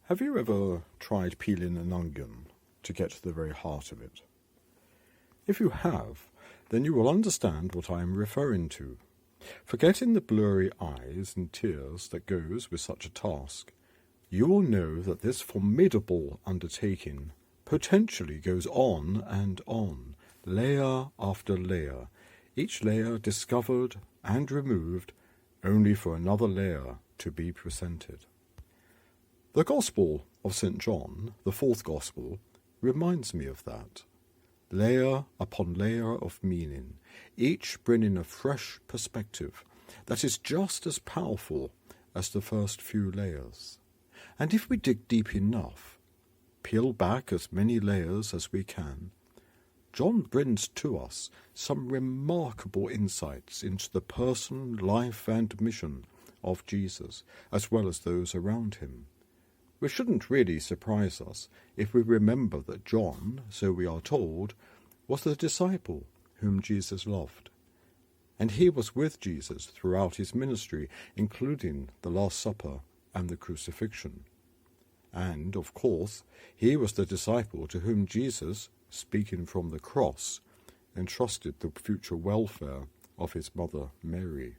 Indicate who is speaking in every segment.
Speaker 1: Have you ever tried peeling an onion to get to the very heart of it? If you have, then you will understand what I am referring to. Forgetting the blurry eyes and tears that goes with such a task, you will know that this formidable undertaking potentially goes on and on, layer after layer, each layer discovered and removed only for another layer to be presented. The Gospel of St. John, the fourth Gospel, reminds me of that. Layer upon layer of meaning, each bringing a fresh perspective that is just as powerful as the first few layers. And if we dig deep enough, peel back as many layers as we can, John brings to us some remarkable insights into the person, life, and mission of Jesus, as well as those around him. Which shouldn't really surprise us if we remember that John, so we are told, was the disciple whom Jesus loved. And he was with Jesus throughout his ministry, including the Last Supper and the crucifixion. And, of course, he was the disciple to whom Jesus, speaking from the cross, entrusted the future welfare of his mother Mary.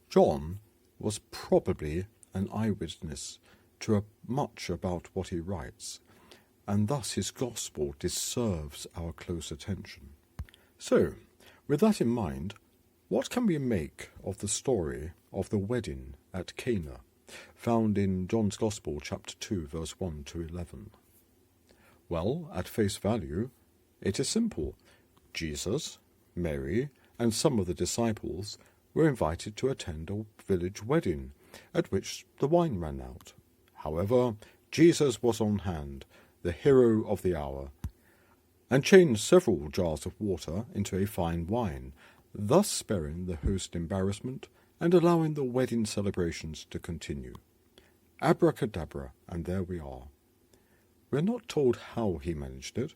Speaker 1: John was probably an eyewitness to much about what he writes, and thus his gospel deserves our close attention. So, with that in mind, what can we make of the story of the wedding at Cana, found in John's Gospel, chapter 2, verse 1 to 11? Well, at face value, it is simple. Jesus, Mary, and some of the disciples were invited to attend a village wedding, at which the wine ran out. However, Jesus was on hand, the hero of the hour, and changed several jars of water into a fine wine, thus sparing the host embarrassment and allowing the wedding celebrations to continue. Abracadabra, and there we are. We're not told how he managed it,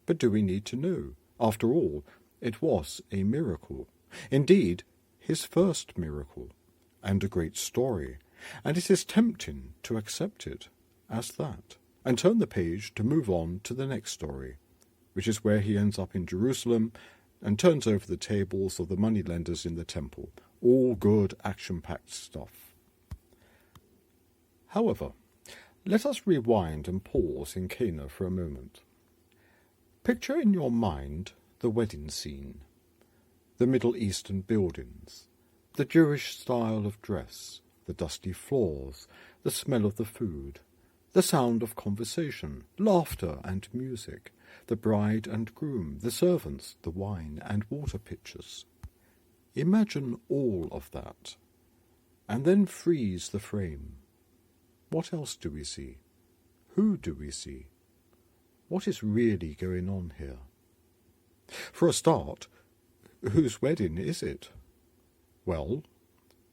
Speaker 1: but do we need to know? After all, it was a miracle. Indeed, his first miracle, and a great story, and it is tempting to accept it as that, and turn the page to move on to the next story, which is where he ends up in Jerusalem and turns over the tables of the moneylenders in the temple. All good action-packed stuff. However, let us rewind and pause in Cana for a moment. Picture in your mind the wedding scene, the Middle Eastern buildings, the Jewish style of dress, the dusty floors, the smell of the food, the sound of conversation, laughter and music, the bride and groom, the servants, the wine and water pitchers. Imagine all of that, and then freeze the frame. What else do we see? Who do we see? What is really going on here? For a start, whose wedding is it? Well,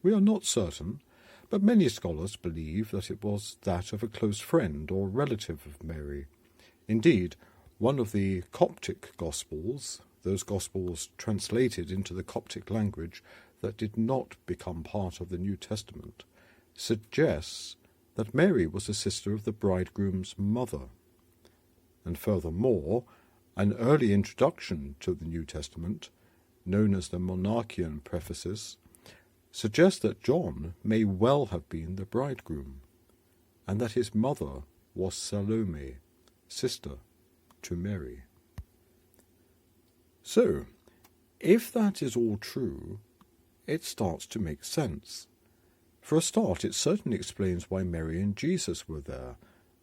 Speaker 1: we are not certain, but many scholars believe that it was that of a close friend or relative of Mary. Indeed, one of the Coptic Gospels, those Gospels translated into the Coptic language that did not become part of the New Testament, suggests that Mary was the sister of the bridegroom's mother. And furthermore, an early introduction to the New Testament, known as the Monarchian Prefaces, suggests that John may well have been the bridegroom, and that his mother was Salome, sister to Mary. So, if that is all true, it starts to make sense. For a start, it certainly explains why Mary and Jesus were there,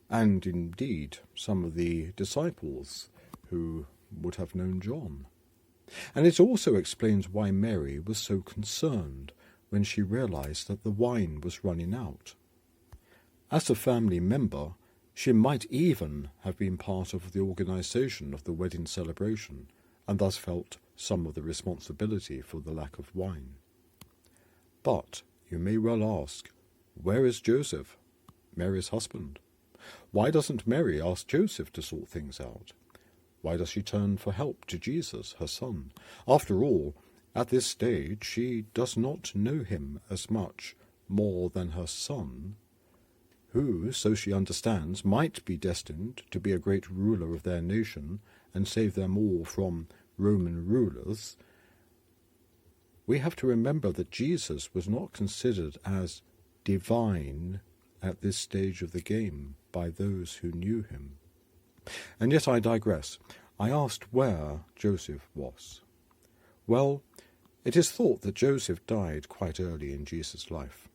Speaker 1: and indeed some of the disciples who would have known John. And it also explains why Mary was so concerned when she realized that the wine was running out. As a family member, she might even have been part of the organization of the wedding celebration, and thus felt some of the responsibility for the lack of wine. But you may well ask, where is Joseph, Mary's husband? Why doesn't Mary ask Joseph to sort things out? Why does she turn for help to Jesus, her son? After all, at this stage she does not know him as much more than her son. who, so she understands, might be destined to be a great ruler of their nation and save them all from Roman rulers, we have to remember that Jesus was not considered as divine at this stage of the game by those who knew him. And yet I digress. I asked where Joseph was. Well, it is thought that Joseph died quite early in Jesus' life,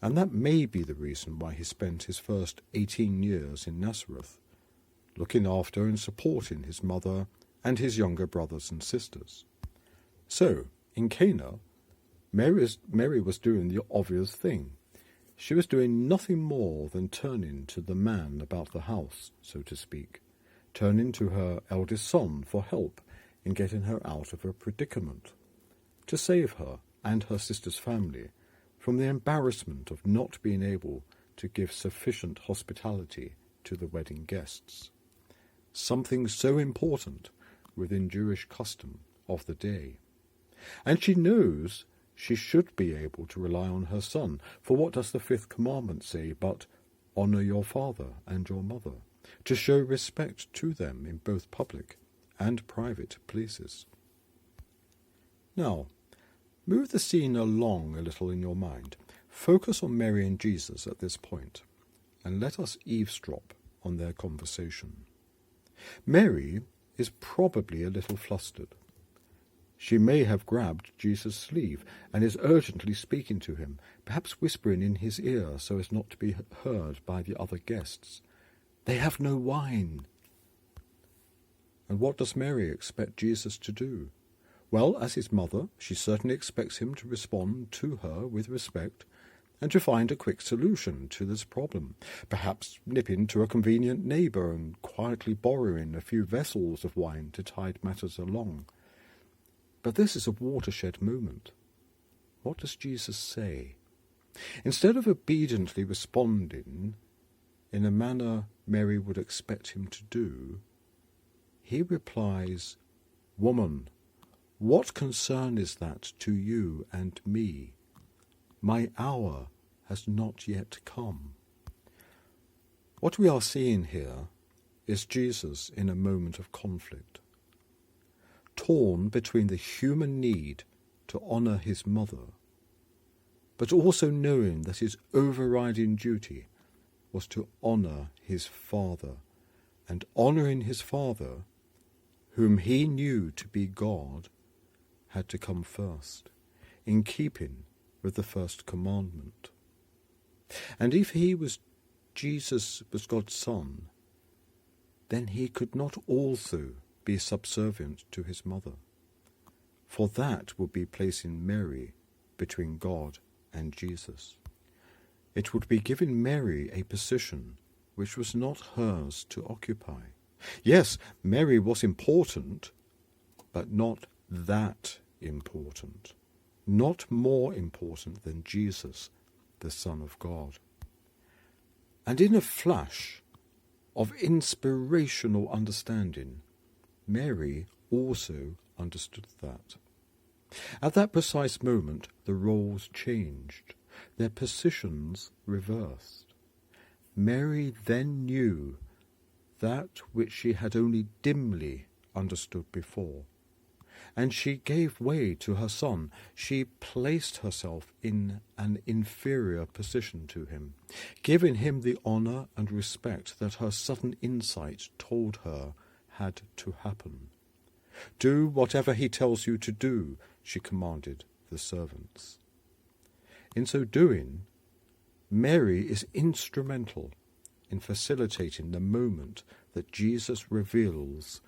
Speaker 1: and that may be the reason why he spent his first 18 years in Nazareth, looking after and supporting his mother and his younger brothers and sisters. So, in Cana, Mary was doing the obvious thing. She was doing nothing more than turning to the man about the house, so to speak, turning to her eldest son for help in getting her out of a predicament, to save her and her sister's family from the embarrassment of not being able to give sufficient hospitality to the wedding guests, something so important within Jewish custom of the day. And she knows she should be able to rely on her son, for what does the fifth commandment say but honour your father and your mother, to show respect to them in both public and private places. Now, move the scene along a little in your mind. Focus on Mary and Jesus at this point, and let us eavesdrop on their conversation. Mary is probably a little flustered. She may have grabbed Jesus' sleeve and is urgently speaking to him, perhaps whispering in his ear so as not to be heard by the other guests. They have no wine. And what does Mary expect Jesus to do? Well, as his mother, she certainly expects him to respond to her with respect and to find a quick solution to this problem, perhaps nipping to a convenient neighbour and quietly borrowing a few vessels of wine to tide matters along. But this is a watershed moment. What does Jesus say? Instead of obediently responding in a manner Mary would expect him to do, he replies, "Woman, what concern is that to you and me? My hour has not yet come." What we are seeing here is Jesus in a moment of conflict, torn between the human need to honour his mother, but also knowing that his overriding duty was to honour his Father, and honouring his Father, whom he knew to be God, had to come first, in keeping with the first commandment. And if Jesus was God's Son, then he could not also be subservient to his mother, for that would be placing Mary between God and Jesus. It would be giving Mary a position which was not hers to occupy. Yes, Mary was important, but not that important, not more important than Jesus, the Son of God. And in a flash of inspirational understanding, Mary also understood that. At that precise moment, the roles changed, their positions reversed. Mary then knew that which she had only dimly understood before, and she gave way to her son. She placed herself in an inferior position to him, giving him the honour and respect that her sudden insight told her had to happen. "Do whatever he tells you to do," she commanded the servants. In so doing, Mary is instrumental in facilitating the moment that Jesus reveals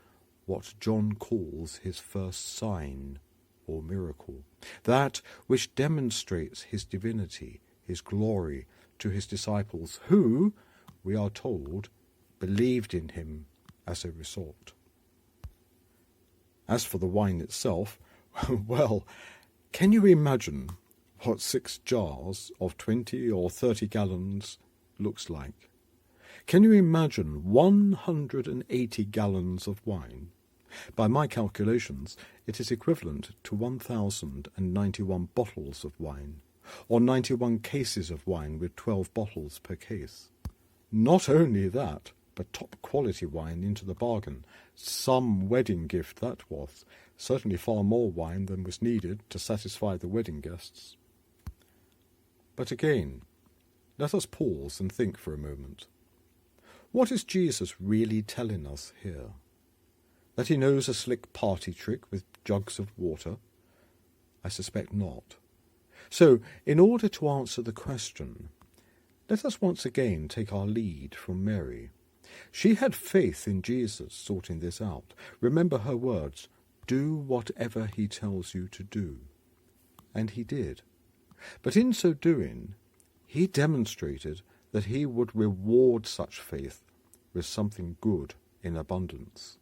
Speaker 1: what John calls his first sign or miracle, that which demonstrates his divinity, his glory to his disciples, who, we are told, believed in him as a result. As for the wine itself, well, can you imagine what 6 jars of 20 or 30 gallons looks like? Can you imagine 180 gallons of wine? By my calculations, it is equivalent to 1,091 bottles of wine, or 91 cases of wine with 12 bottles per case. Not only that, but top-quality wine into the bargain. Some wedding gift that was. Certainly far more wine than was needed to satisfy the wedding guests. But again, let us pause and think for a moment. What is Jesus really telling us here? That he knows a slick party trick with jugs of water? I suspect not. So, in order to answer the question, let us once again take our lead from Mary. She had faith in Jesus sorting this out. Remember her words, "Do whatever he tells you to do." And he did. But in so doing, he demonstrated that he would reward such faith with something good in abundance.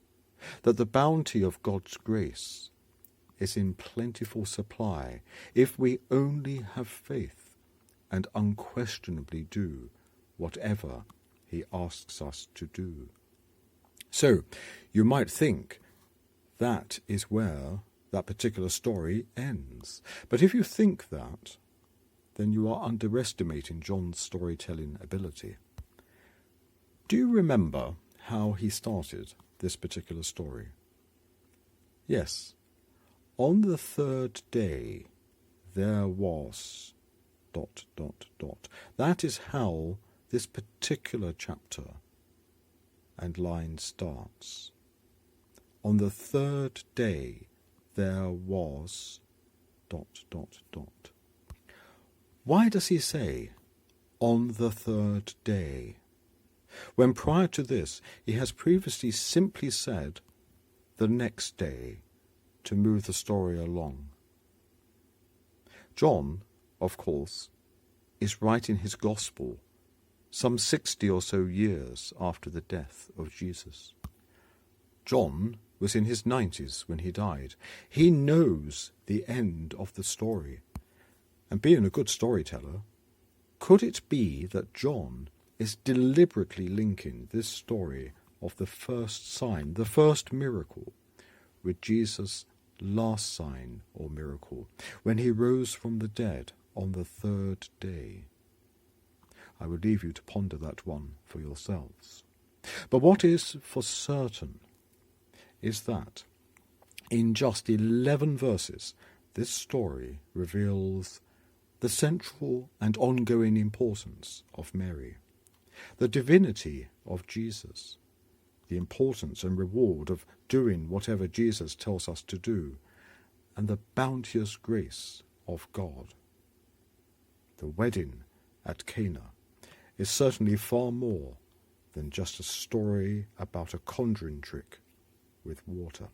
Speaker 1: That the bounty of God's grace is in plentiful supply if we only have faith and unquestionably do whatever he asks us to do. So, you might think that is where that particular story ends. But if you think that, then you are underestimating John's storytelling ability. Do you remember how he started this particular story? Yes. On the third day there was... ... That is how this particular chapter and line starts. On the third day there was... ... Why does he say, on the third day, when prior to this he has previously simply said, the next day, to move the story along? John, of course, is writing his gospel some 60 or so years after the death of Jesus. John was in his 90s when he died. He knows the end of the story. And being a good storyteller, could it be that John is deliberately linking this story of the first sign, the first miracle, with Jesus' last sign or miracle, when he rose from the dead on the third day? I would leave you to ponder that one for yourselves. But what is for certain is that in just 11 verses, this story reveals the central and ongoing importance of Mary, the divinity of Jesus, the importance and reward of doing whatever Jesus tells us to do, and the bounteous grace of God. The wedding at Cana is certainly far more than just a story about a conjuring trick with water.